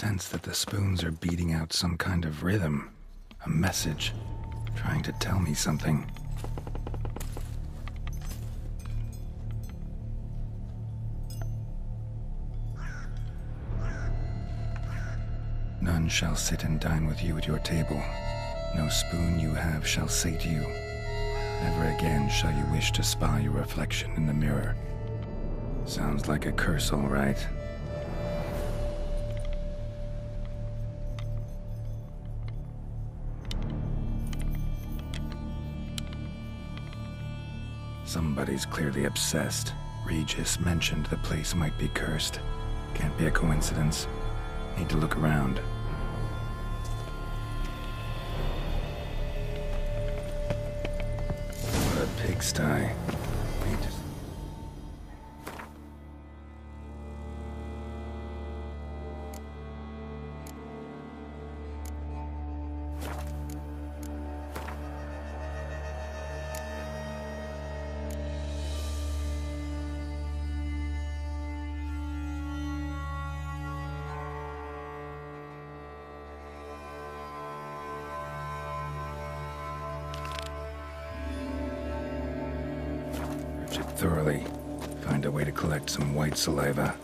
sense that the spoons are beating out some kind of rhythm, a message, trying to tell me something. None shall sit and dine with you at your table. No spoon you have shall say to you, never again shall you wish to spy your reflection in the mirror. Sounds like a curse, all right. Somebody's clearly obsessed. Regis mentioned the place might be cursed. Can't be a coincidence. Need to look around. What a pigsty. Thoroughly. Find a way to collect some white saliva.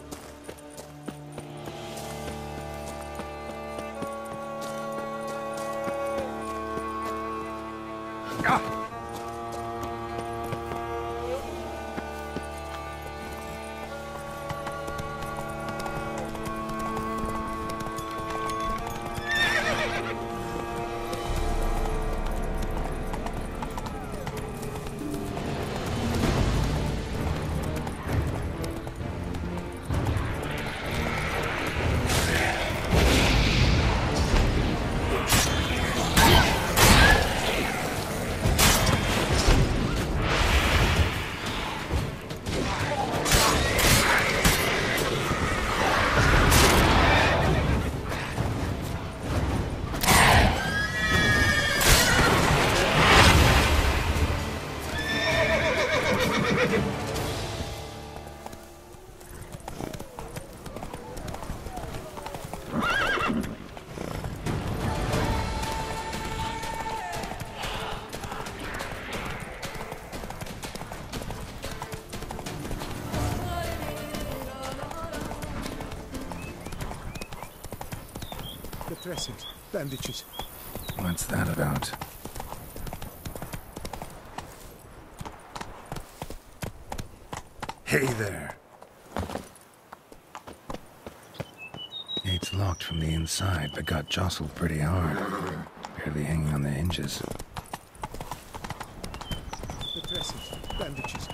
Dressings, bandages. What's that about? Hey there. Gate's locked from the inside, but got jostled pretty hard. Barely hanging on the hinges. The dressings, bandages.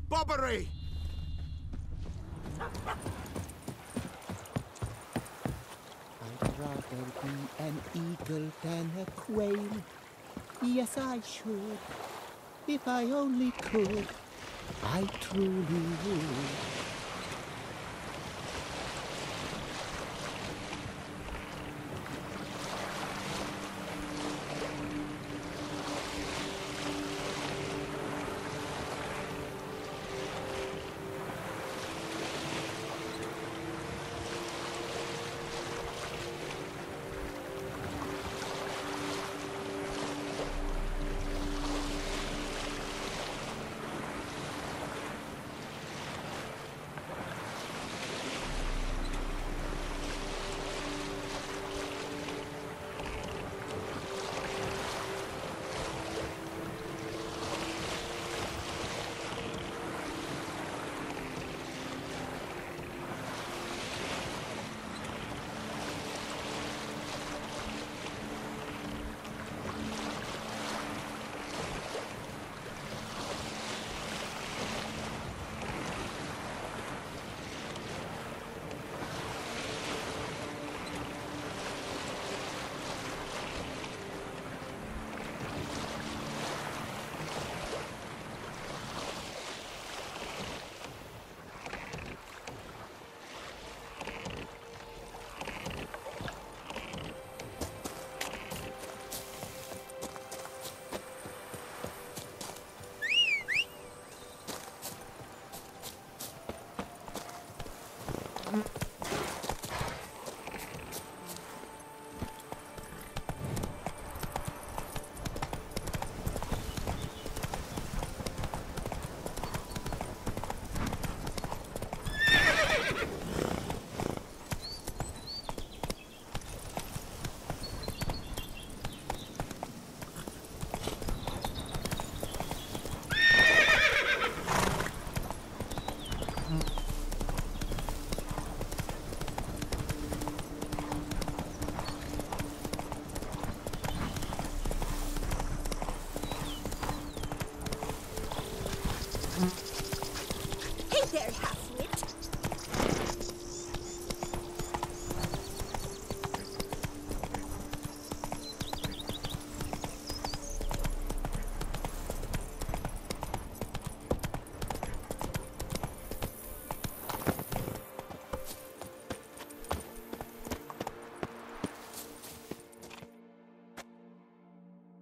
Bobbery! I'd rather be an eagle than a quail. Yes, I should. If I only could, I truly would.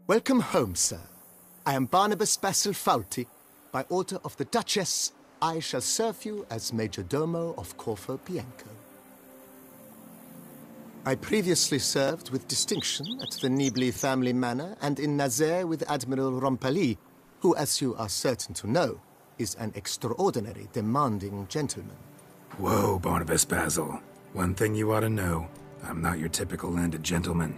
Welcome home, sir. I am Barnabas Basil Faulty. By order of the Duchess, I shall serve you as Major Domo of Corvo Bianco. I previously served with distinction at the Nibli family manor and in Nazaire with Admiral Rompali, who, as you are certain to know, is an extraordinary, demanding gentleman. Whoa, Barnabas Basil. One thing you ought to know. I'm not your typical landed gentleman.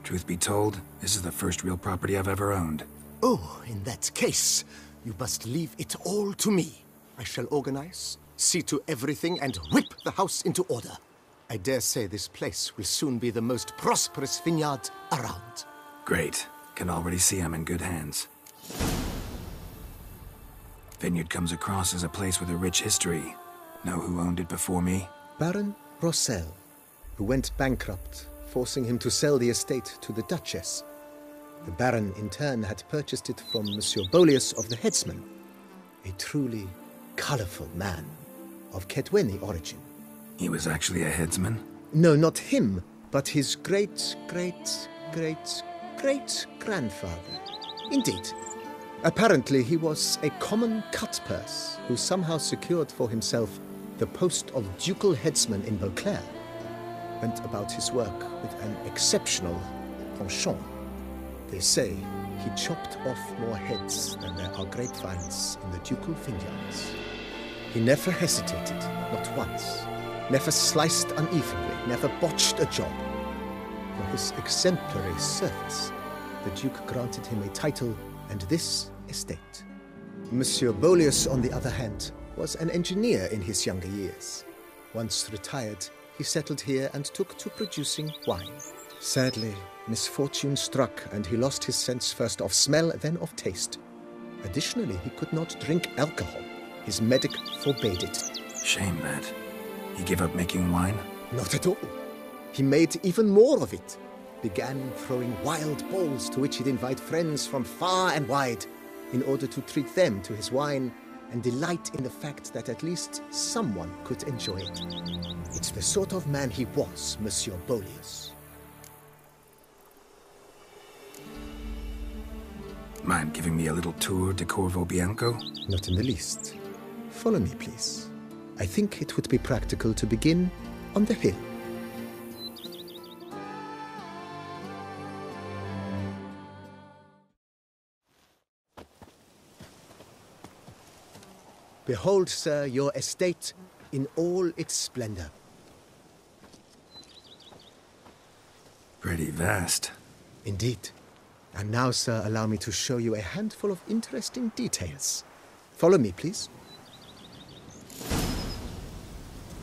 Truth be told, this is the first real property I've ever owned. Oh, in that case, you must leave it all to me. I shall organize, see to everything, and whip the house into order. I dare say this place will soon be the most prosperous vineyard around. Great. Can already see I'm in good hands. Vineyard comes across as a place with a rich history. Know who owned it before me? Baron Rossel, who went bankrupt, forcing him to sell the estate to the Duchess. The Baron, in turn, had purchased it from Monsieur Bolius of the Headsman, a truly colorful man of Ketweni origin. He was actually a headsman? No, not him, but his great-great-great-great-grandfather. Indeed. Apparently, he was a common cut-purse who somehow secured for himself the post of ducal headsman in Beauclair. Went about his work with an exceptional penchant. They say he chopped off more heads than there are grapevines in the ducal vineyards. He never hesitated, not once. Never sliced unevenly, never botched a job. For his exemplary service, the Duke granted him a title and this estate. Monsieur Bolius, on the other hand, was an engineer in his younger years. Once retired, he settled here and took to producing wine. Sadly, misfortune struck and he lost his sense first of smell, then of taste. Additionally, he could not drink alcohol. His medic forbade it. Shame that. He gave up making wine? Not at all. He made even more of it. Began throwing wild balls to which he'd invite friends from far and wide in order to treat them to his wine and delight in the fact that at least someone could enjoy it. It's the sort of man he was, Monsieur Bolius. Mind giving me a little tour de Corvo Bianco? Not in the least. Follow me, please. I think it would be practical to begin on the hill. Behold, sir, your estate in all its splendor. Pretty vast. Indeed. And now, sir, allow me to show you a handful of interesting details. Follow me, please.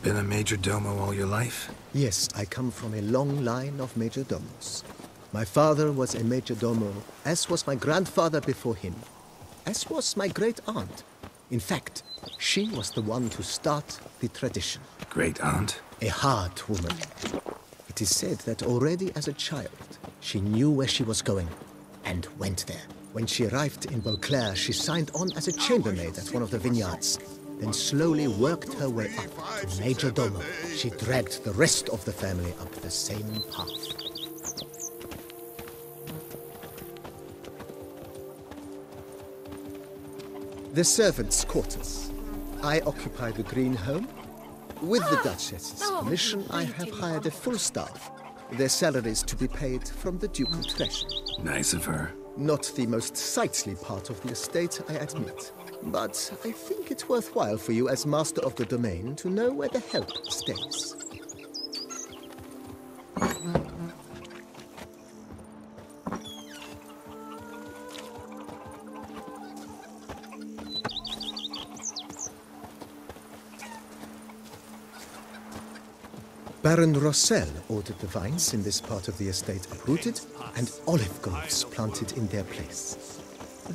Been a major domo all your life? Yes, I come from a long line of major domos. My father was a major domo, as was my grandfather before him, as was my great-aunt. In fact, she was the one to start the tradition. Great-aunt? A hard woman. It is said that already as a child, she knew where she was going and went there. When she arrived in Beauclair, she signed on as a chambermaid at one of the vineyards, then slowly worked her way up to major domo. She dragged the rest of the family up the same path. The servants' quarters. I occupy the green home. With the Duchess's permission, I have hired a full staff. Their salaries to be paid from the ducal treasury. Nice of her. Not the most sightly part of the estate, I admit. But I think it's worthwhile for you as master of the domain to know where the help stays. Baron Rossel ordered the vines in this part of the estate uprooted and olive groves planted in their place.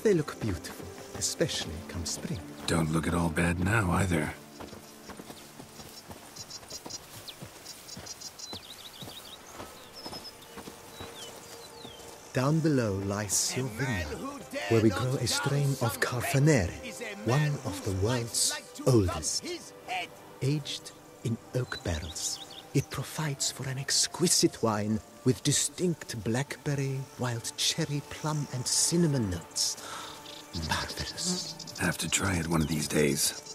They look beautiful, especially come spring. Don't look at all bad now, either. Down below lies your vineyard, where we grow a strain of Carfanere, one of the world's oldest, aged in oak barrels. It provides for an exquisite wine with distinct blackberry, wild cherry, plum, and cinnamon notes. Marvelous. Have to try it one of these days.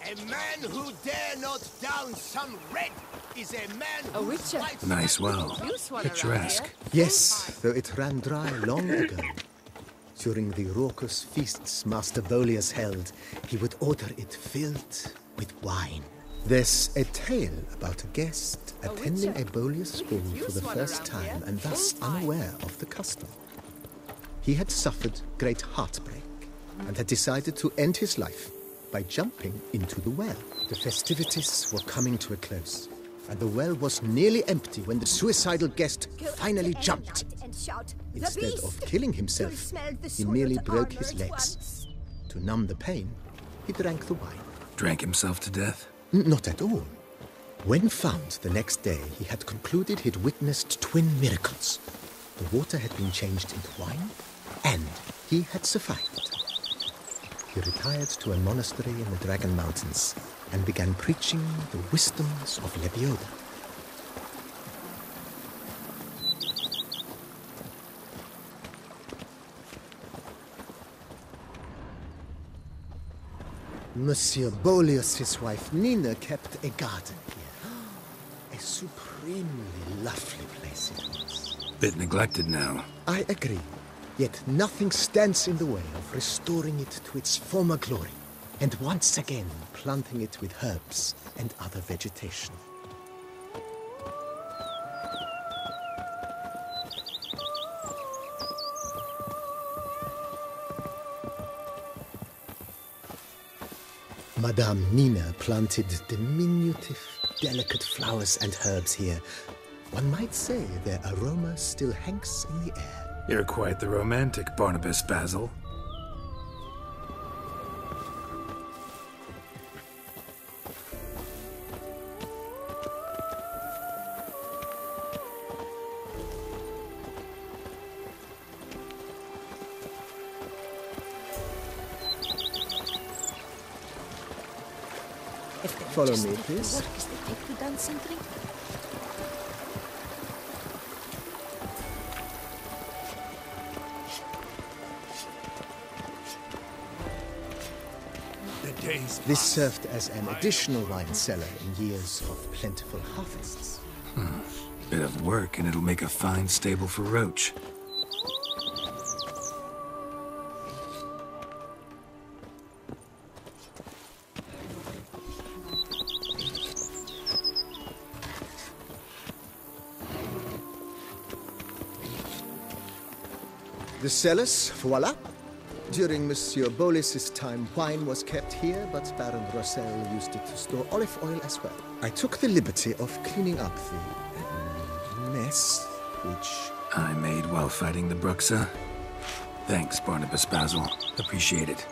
A man who dare not down some red is a man A who witcher. fights Nice well. Use one around Picturesque. here. Yes, though it ran dry long ago. During the raucous feasts Master Bolius held, he would order it filled with wine. There's a tale about a guest attending a Bolius ball for the first time and thus unaware of the custom. He had suffered great heartbreak and had decided to end his life by jumping into the well. The festivities were coming to a close, and the well was nearly empty when the suicidal guest finally jumped. Instead of killing himself, he merely broke his legs. To numb the pain, he drank the wine. Drank himself to death? Not at all. When found the next day, he had concluded he'd witnessed twin miracles. The water had been changed into wine, and he had survived. He retired to a monastery in the Dragon Mountains and began preaching the wisdoms of Lebioda. Monsieur Bolius' wife Nina kept a garden here. A supremely lovely place it was. Bit neglected now. I agree. Yet nothing stands in the way of restoring it to its former glory, and once again planting it with herbs and other vegetation. Madame Nina planted diminutive, delicate flowers and herbs here. One might say their aroma still hangs in the air. You're quite the romantic, Barnabas Basil. Follow me, please. Work is they take to dance and drink. This served as an additional wine cellar in years of plentiful harvests. Bit of work and it'll make a fine stable for Roach. The cellars, voila. During Monsieur Bolis's time, wine was kept here, but Baron Rossel used it to store olive oil as well. I took the liberty of cleaning up the mess, which... I made while fighting the Bruxa. Thanks, Barnabas Basil. Appreciate it.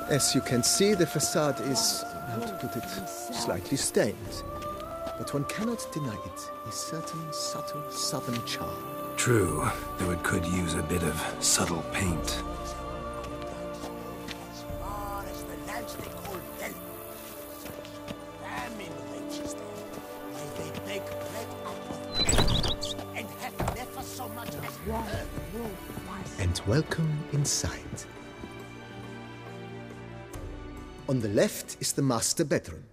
As you can see, the facade is, how to put it, slightly stained. But one cannot deny it, a certain subtle southern charm. True, though it could use a bit of subtle paint. as far as the lands they call Del. Famine rages there, where they bake bread out of animals and have never so much as heard. And welcome inside. On the left is the master bedroom.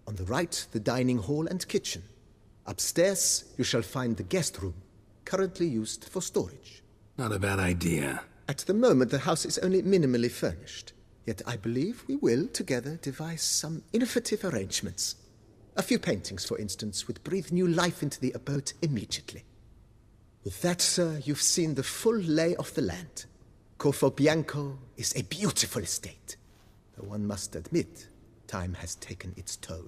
On the right, the dining hall and kitchen. Upstairs, you shall find the guest room, currently used for storage. Not a bad idea. At the moment, the house is only minimally furnished. Yet I believe we will, together, devise some innovative arrangements. A few paintings, for instance, would breathe new life into the abode immediately. With that, sir, you've seen the full lay of the land. Corvo Bianco is a beautiful estate. Though one must admit, time has taken its toll.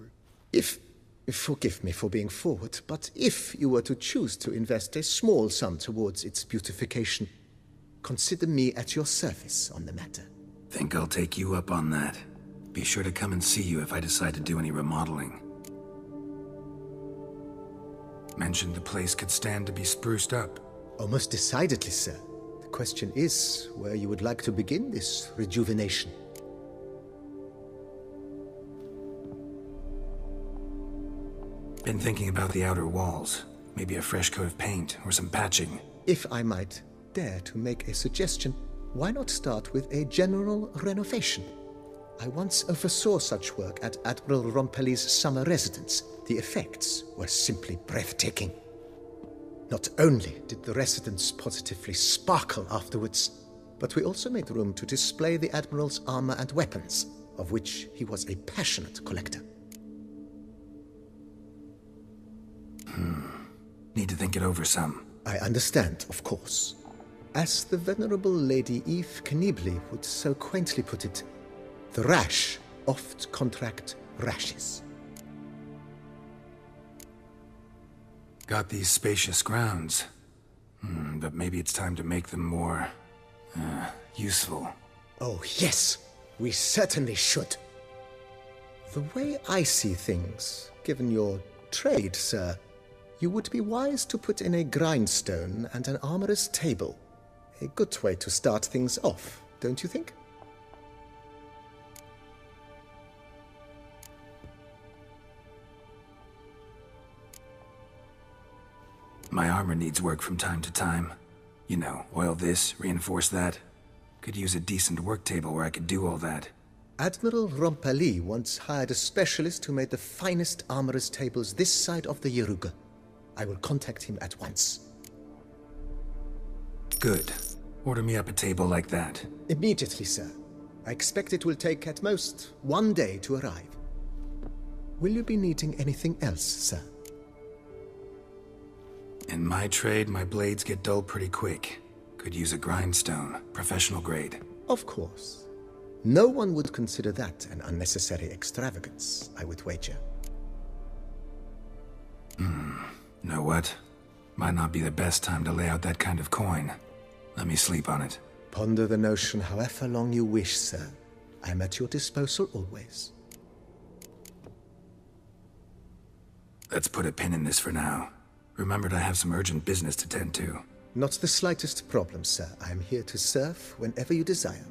Forgive me for being forward, but if you were to choose to invest a small sum towards its beautification, consider me at your service on the matter. Think I'll take you up on that. Be sure to come and see you if I decide to do any remodeling. Mentioned the place could stand to be spruced up. Oh, most decidedly, sir. The question is where you would like to begin this rejuvenation. Been thinking about the outer walls. Maybe a fresh coat of paint or some patching. If I might dare to make a suggestion, why not start with a general renovation? I once oversaw such work at Admiral Rompelli's summer residence. The effects were simply breathtaking. Not only did the residence positively sparkle afterwards, but we also made room to display the Admiral's armor and weapons, of which he was a passionate collector. Need to think it over some. I understand, of course. As the venerable Lady Eve Knibley would so quaintly put it, the rash oft contract rashes. Got these spacious grounds. But maybe it's time to make them more... useful. Oh, yes, we certainly should. The way I see things, given your trade, sir, you would be wise to put in a grindstone and an armorer's table. A good way to start things off, don't you think? My armor needs work from time to time. You know, oil this, reinforce that. Could use a decent work table where I could do all that. Admiral Rompelli once hired a specialist who made the finest armorer's tables this side of the Yaruga. I will contact him at once. Good. Order me up a table like that. Immediately, sir. I expect it will take at most 1 day to arrive. Will you be needing anything else, sir? In my trade, my blades get dull pretty quick. Could use a grindstone, professional grade. Of course. No one would consider that an unnecessary extravagance, I would wager. Know what? Might not be the best time to lay out that kind of coin. Let me sleep on it. Ponder the notion however long you wish, sir. I'm at your disposal always. Let's put a pin in this for now. Remembered I have some urgent business to tend to. Not the slightest problem, sir. I am here to serve whenever you desire.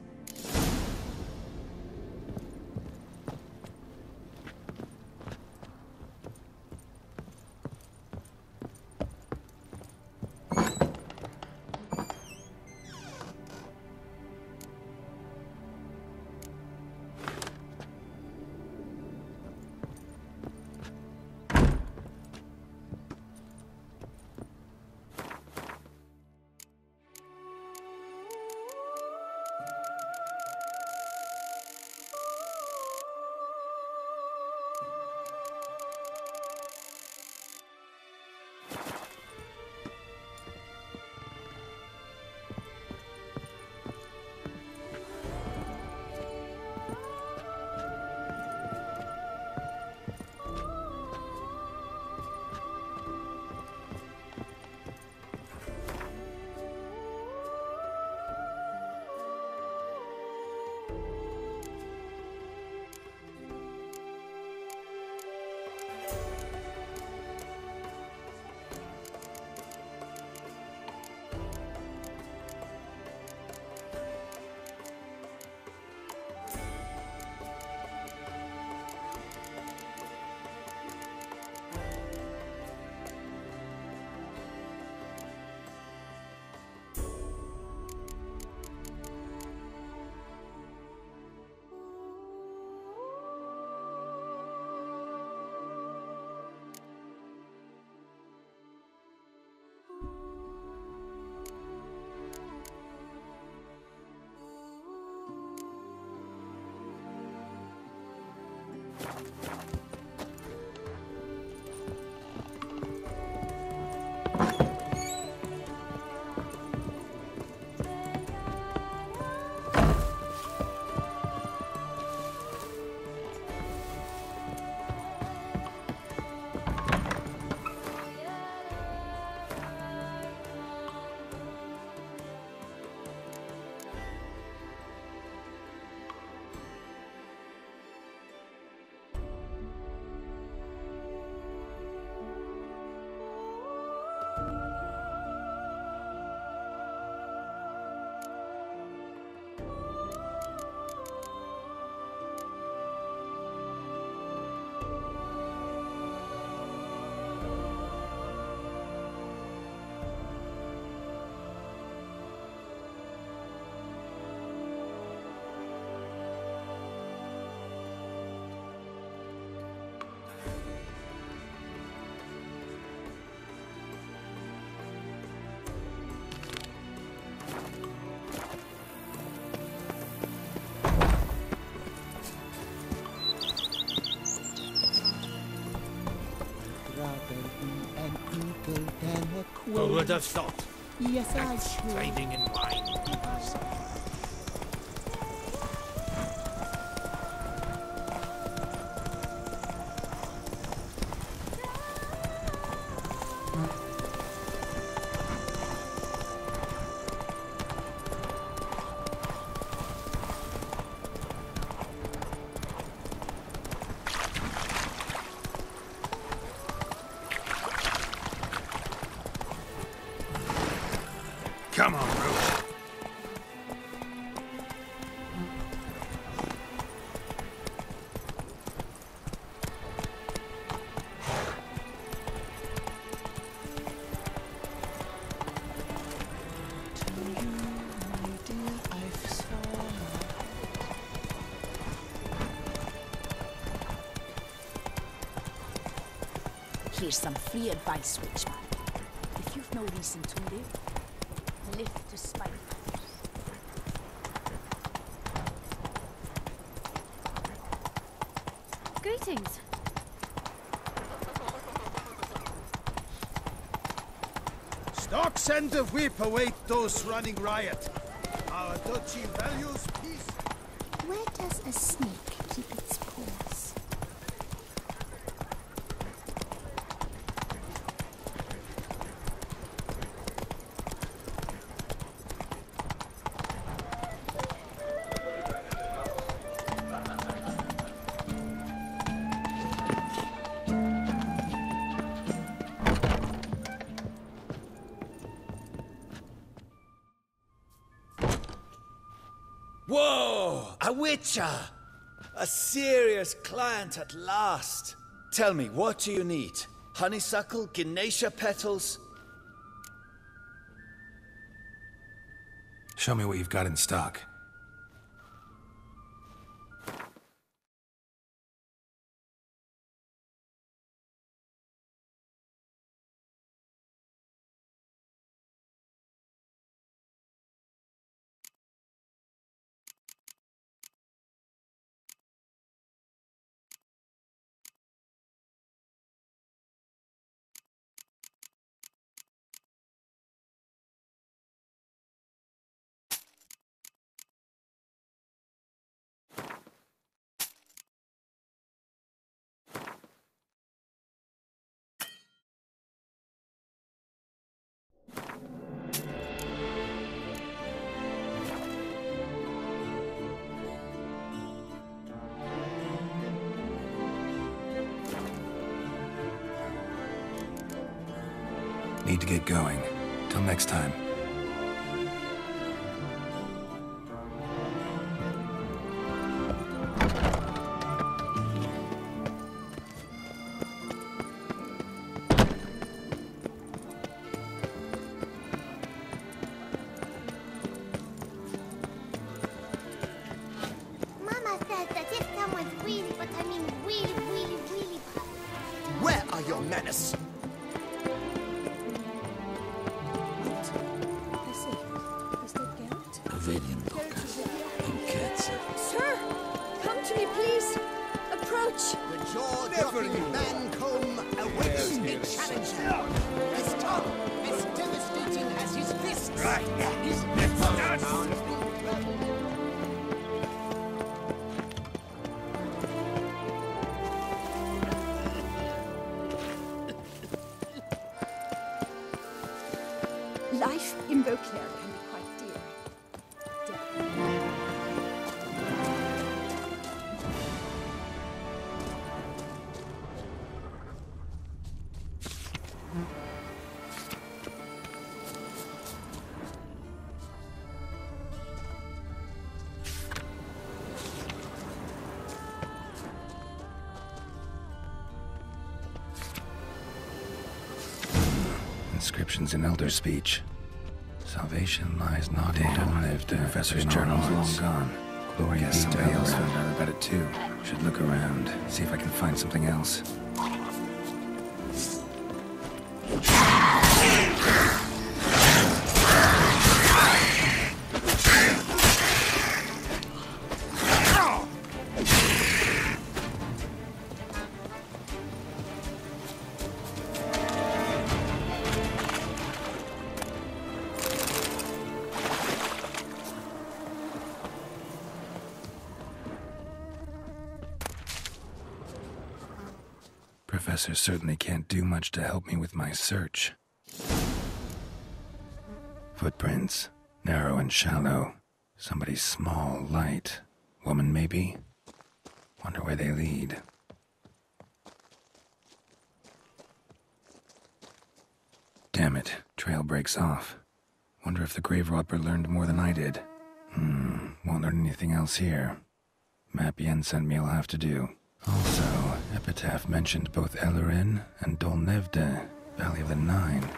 Who would have thought? Yes, I should. Trading in wine. Come on, Roach. Here's some free advice, Witchman. If you've no reason to live to spite others. Greetings. Stocks and the whip await those running riot. Our duchy values peace. Where does a snake keep its paws? Whoa! A witcher! A serious client at last. Tell me, what do you need? Honeysuckle? Ganesha petals? Show me what you've got in stock. Need to get going. Till next time. Mama says that if someone's really, but I mean really bad. Where are your manners? Pavilion look. Sir, come to me, please. Approach. The jaw-dropping Mancomb awaits a challenger. His tongue as devastating as his fists. Right. His Life in Beauclair can be quite dear. Inscriptions in Elder speech. Salvation lies not in unlived. The professor's journal's long gone. Glory be to somebody else found out about it too. Should look around, see if I can find something else. Professor certainly can't do much to help me with my search. Footprints. Narrow and shallow. Somebody small, light. Woman, maybe? Wonder where they lead. Damn it. Trail breaks off. Wonder if the grave robber learned more than I did. Won't learn anything else here. Map Yen sent me will have to do. Also, Epitaph mentioned both Ellerin and Dolnevde, Valley of the Nine.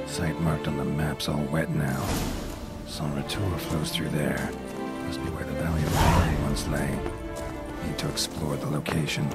Site marked on the map's all wet now. Son Retour flows through there. Must be where the Valley of the Nine once lay. Need to explore the location.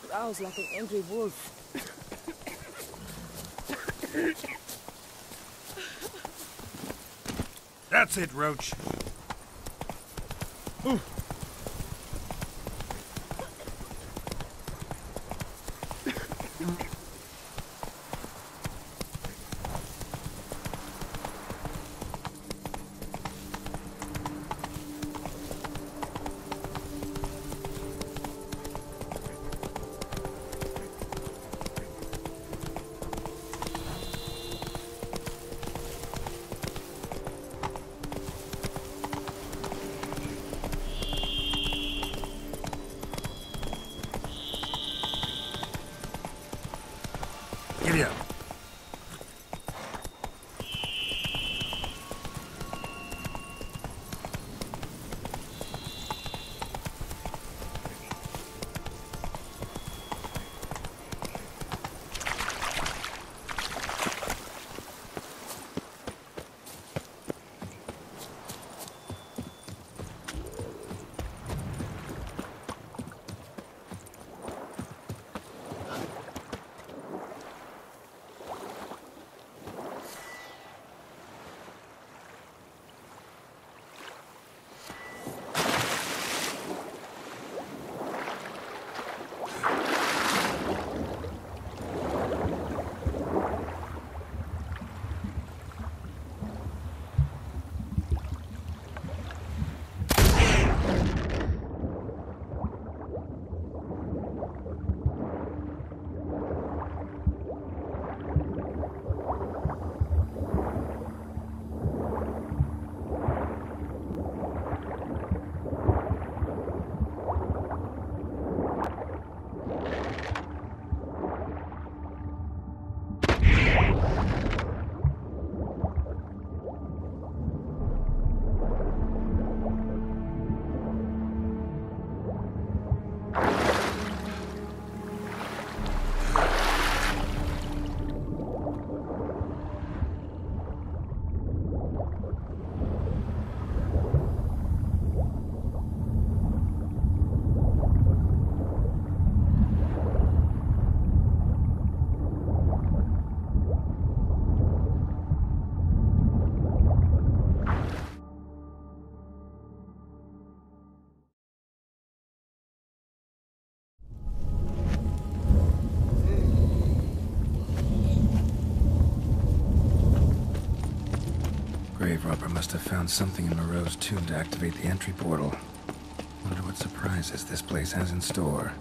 Growls like an angry wolf. That's it, Roach. Ooh. Giddy up. Grave robber must have found something in Moreau's tomb to activate the entry portal. Wonder what surprises this place has in store.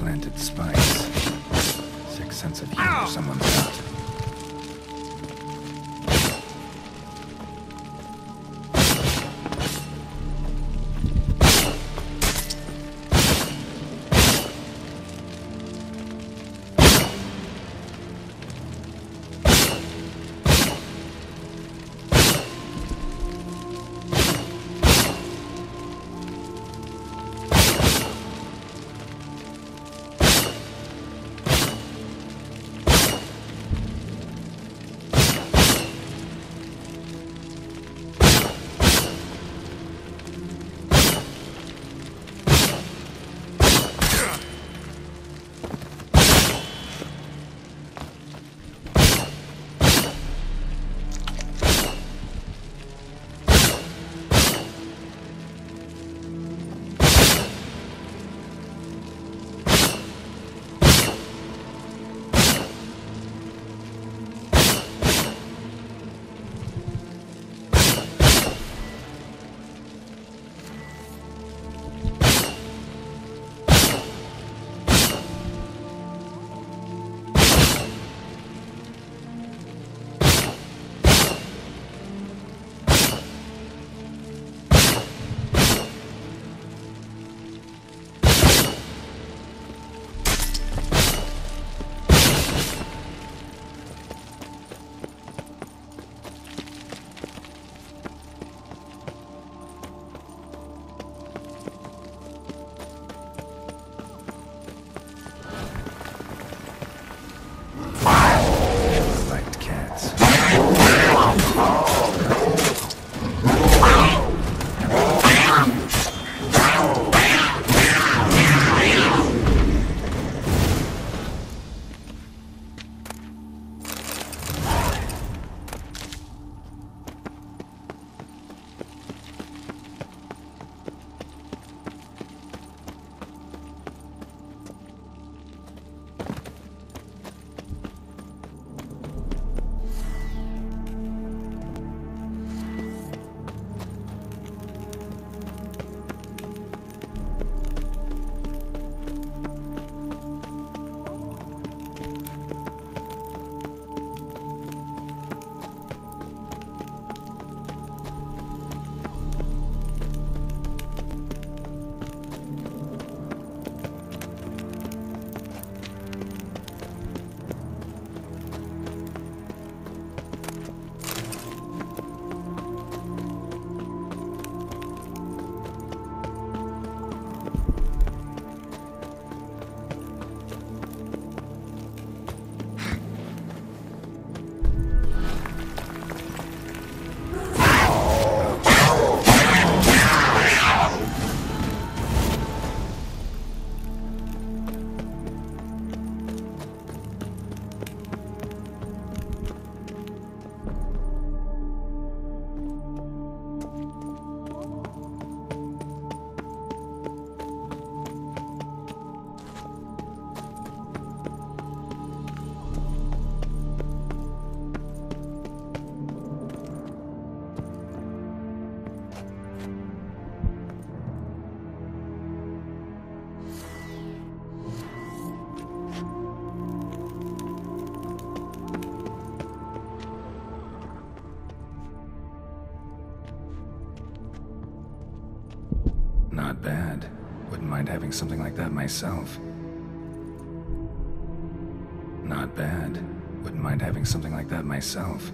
planted spice. Sick sense of humor someone's got. Not bad. Wouldn't mind having something like that myself. Not bad. Wouldn't mind having something like that myself.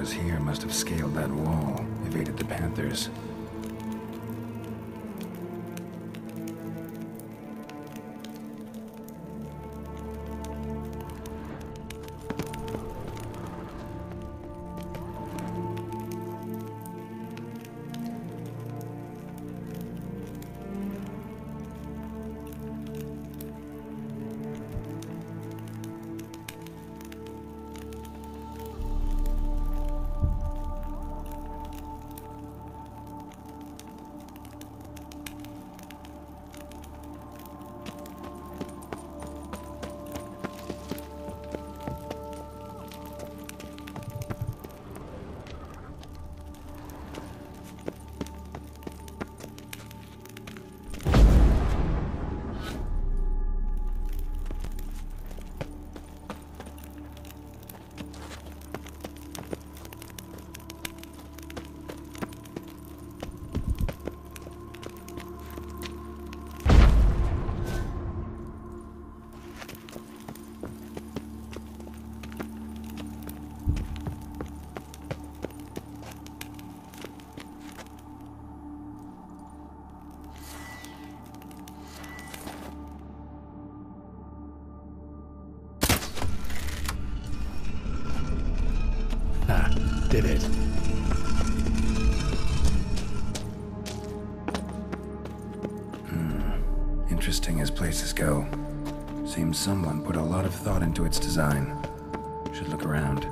was here must have scaled that wall, evaded the Panthers. Did it. Interesting as places go. Seems someone put a lot of thought into its design. Should look around.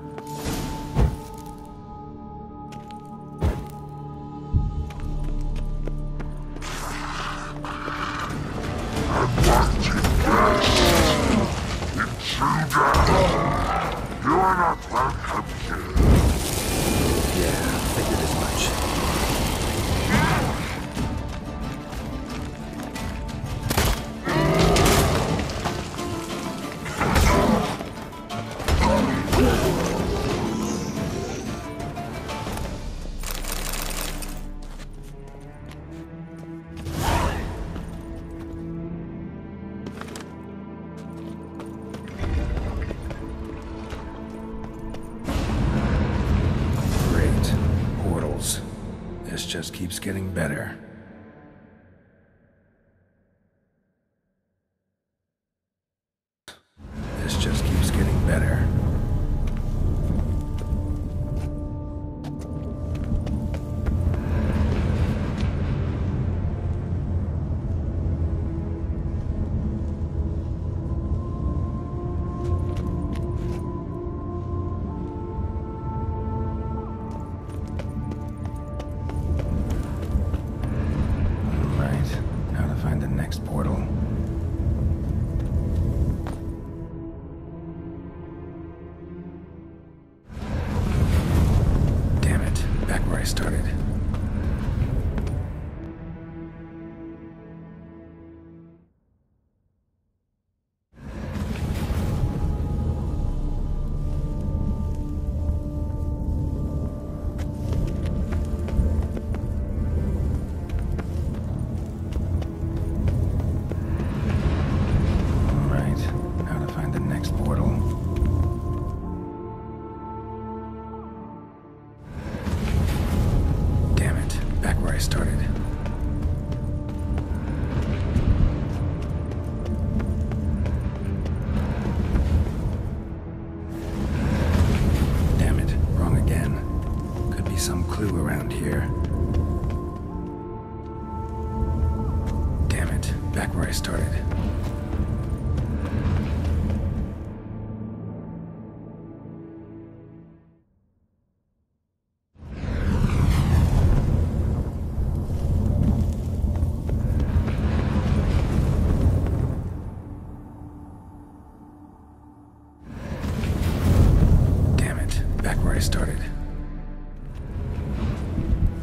Just keeps getting better. This just keeps getting better.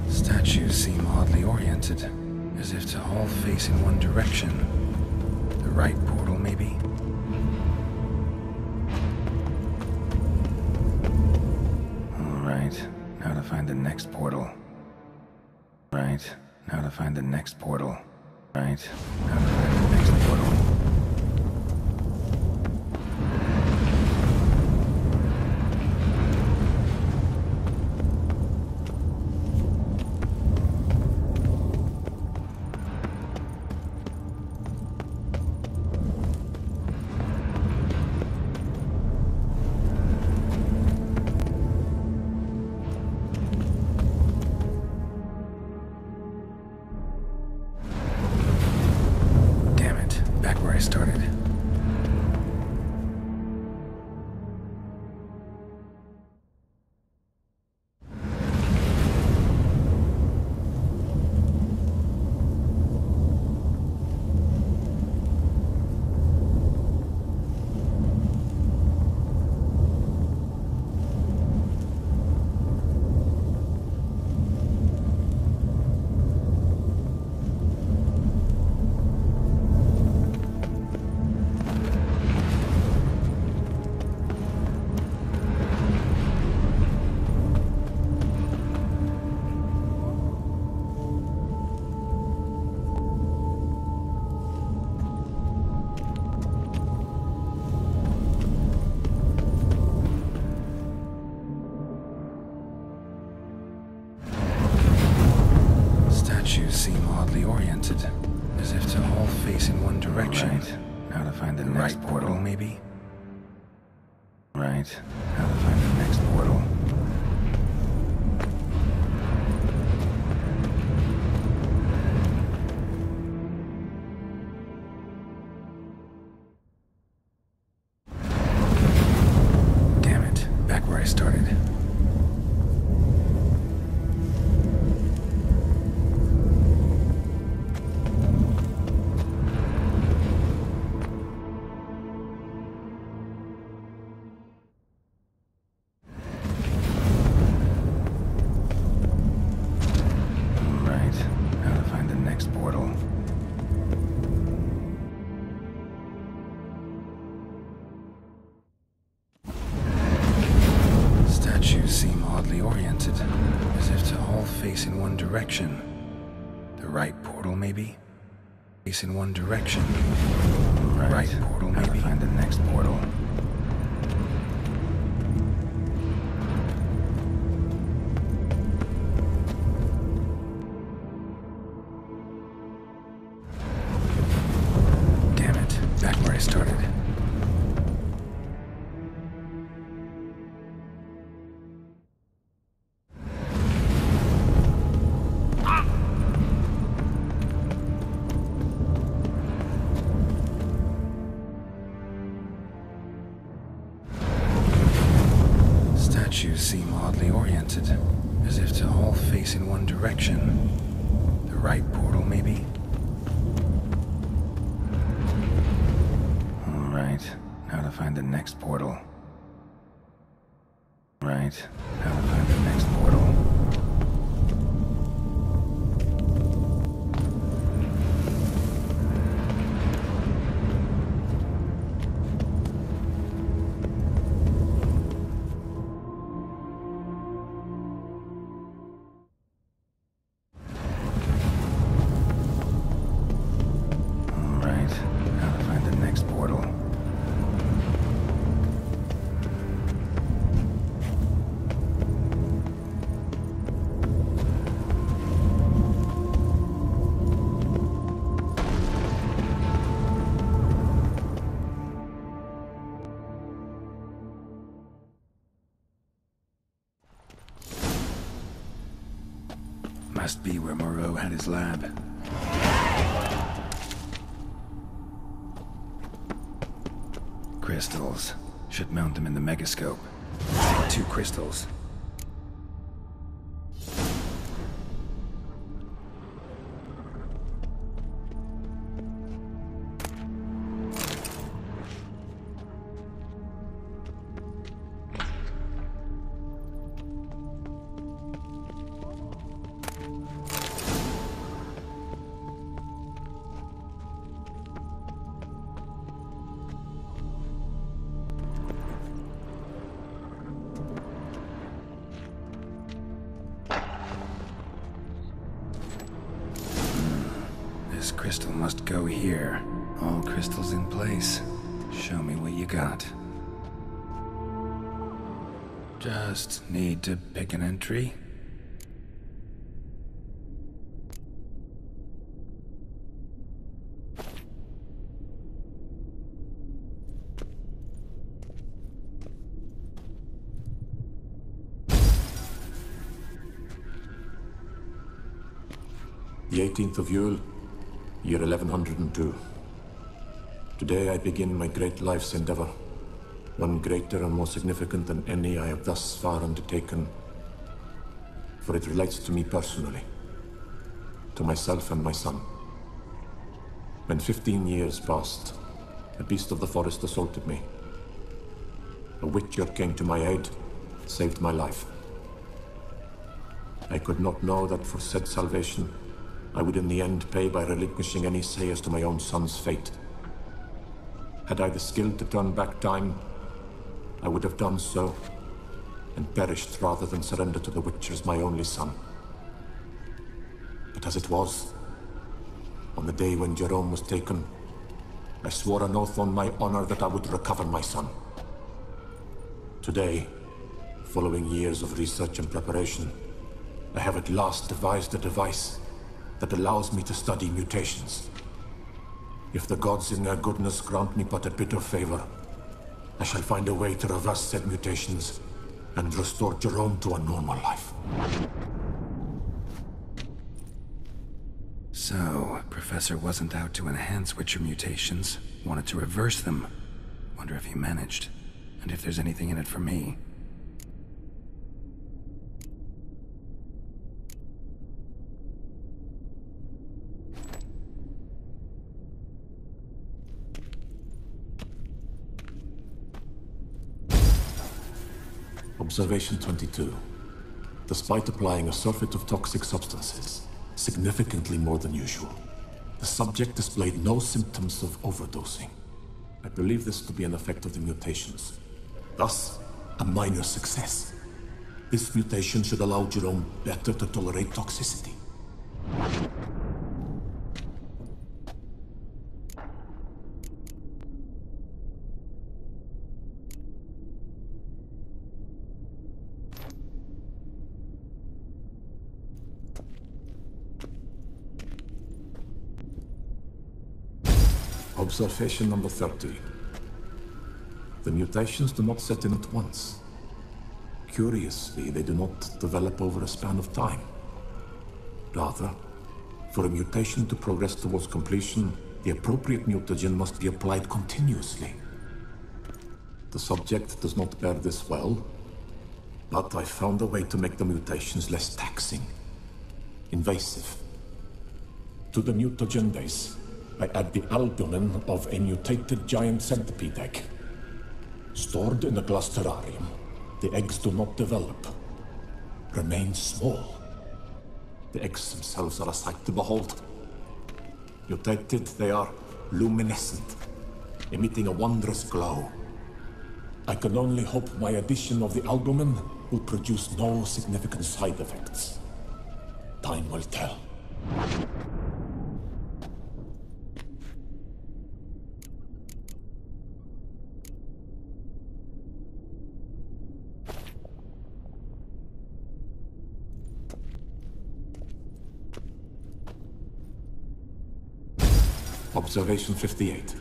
Statues seem oddly oriented, as if to all face in one direction. The right portal, maybe? Alright, now to find the next portal. Right, now to find the next portal. Right, now to find the next portal. back where I started. Statues seem oddly oriented, as if to all face in one direction. Right. Now to find the next portal, maybe? Right. Now to find the next portal. Damn it. Back where I started. Portal. Statues seem oddly oriented, as if to all face in one direction. The right portal, maybe? Face in one direction. Right portal, maybe? Find the next portal. Back where I started. Statues seem oddly oriented, as if to all face in one direction. The right portal, maybe? Right. Now to find the next portal. Right. Now to find the next portal. All right. Now to find the next portal. Must be where Moreau had his lab. Crystals. Should mount them in the megascope. 2 crystals. This crystal must go here. All crystals in place. Show me what you got. Just need to pick an entry. The 18th of Yule, year 1102. Today I begin my great life's endeavor. One greater and more significant than any I have thus far undertaken. For it relates to me personally. To myself and my son. When 15 years passed, a beast of the forest assaulted me. A witcher came to my aid, saved my life. I could not know that for said salvation, I would in the end pay by relinquishing any say as to my own son's fate. Had I the skill to turn back time, I would have done so, and perished rather than surrender to the Witchers my only son. But as it was, on the day when Jerome was taken, I swore an oath on my honor that I would recover my son. Today, following years of research and preparation, I have at last devised a device that allows me to study mutations. If the gods in their goodness grant me but a bit of favor, I shall find a way to reverse said mutations and restore Jerome to a normal life. So, Professor wasn't out to enhance Witcher mutations, wanted to reverse them. Wonder if he managed, and if there's anything in it for me. Observation 22. Despite applying a surfeit of toxic substances, significantly more than usual, the subject displayed no symptoms of overdosing. I believe this to be an effect of the mutations. Thus, a minor success. This mutation should allow Jerome better to tolerate toxicity. Observation number 30. The mutations do not set in at once. Curiously, they do not develop over a span of time. Rather, for a mutation to progress towards completion, the appropriate mutagen must be applied continuously. The subject does not bear this well, but I found a way to make the mutations less taxing, invasive. To the mutagen base, I add the albumin of a mutated giant centipede egg. Stored in a glass terrarium, the eggs do not develop, remain small. The eggs themselves are a sight to behold. Mutated, they are luminescent, emitting a wondrous glow. I can only hope my addition of the albumin will produce no significant side effects. Time will tell. Observation 58.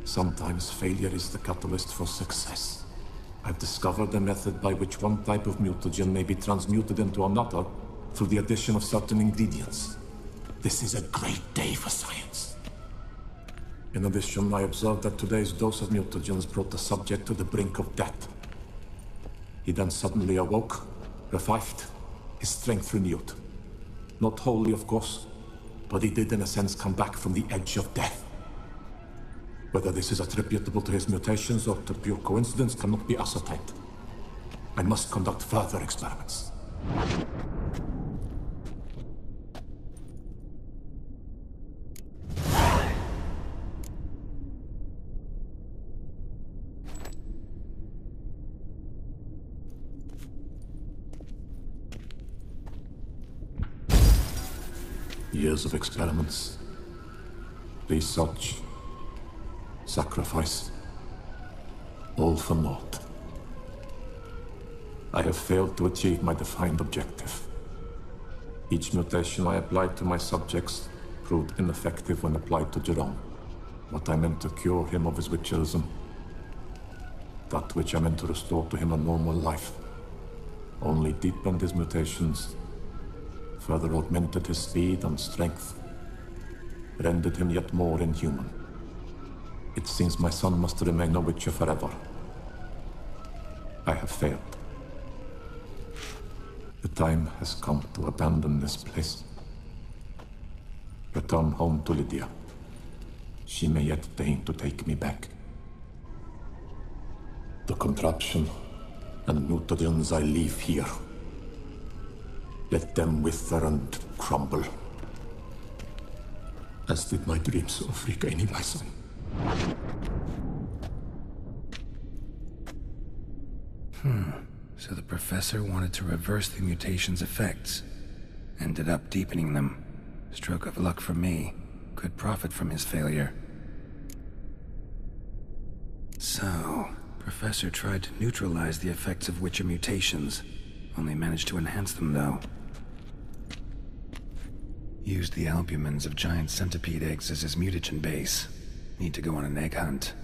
Sometimes failure is the catalyst for success. I've discovered a method by which one type of mutagen may be transmuted into another through the addition of certain ingredients. This is a great day for science. In addition, I observed that today's dose of mutagens brought the subject to the brink of death. He then suddenly awoke, revived, his strength renewed. Not wholly, of course, but he did in a sense come back from the edge of death. Whether this is attributable to his mutations or to pure coincidence cannot be ascertained. I must conduct further experiments. Years of experiments, research, sacrifice, all for naught. I have failed to achieve my defined objective. Each mutation I applied to my subjects proved ineffective when applied to Jerome. What I meant to cure him of his witcherism, that which I meant to restore to him a normal life, only deepened his mutations, further augmented his speed and strength, rendered him yet more inhuman. It seems my son must remain a Witcher forever. I have failed. The time has come to abandon this place. Return home to Lydia. She may yet deign to take me back. The contraption and mutagens I leave here. Let them wither and crumble. As did my dreams of regaining my son. So the professor wanted to reverse the mutation's effects. Ended up deepening them. Stroke of luck for me. Could profit from his failure. So, Professor tried to neutralize the effects of Witcher mutations. Only managed to enhance them, though. Used the albumins of giant centipede eggs as his mutagen base. Need to go on an egg hunt.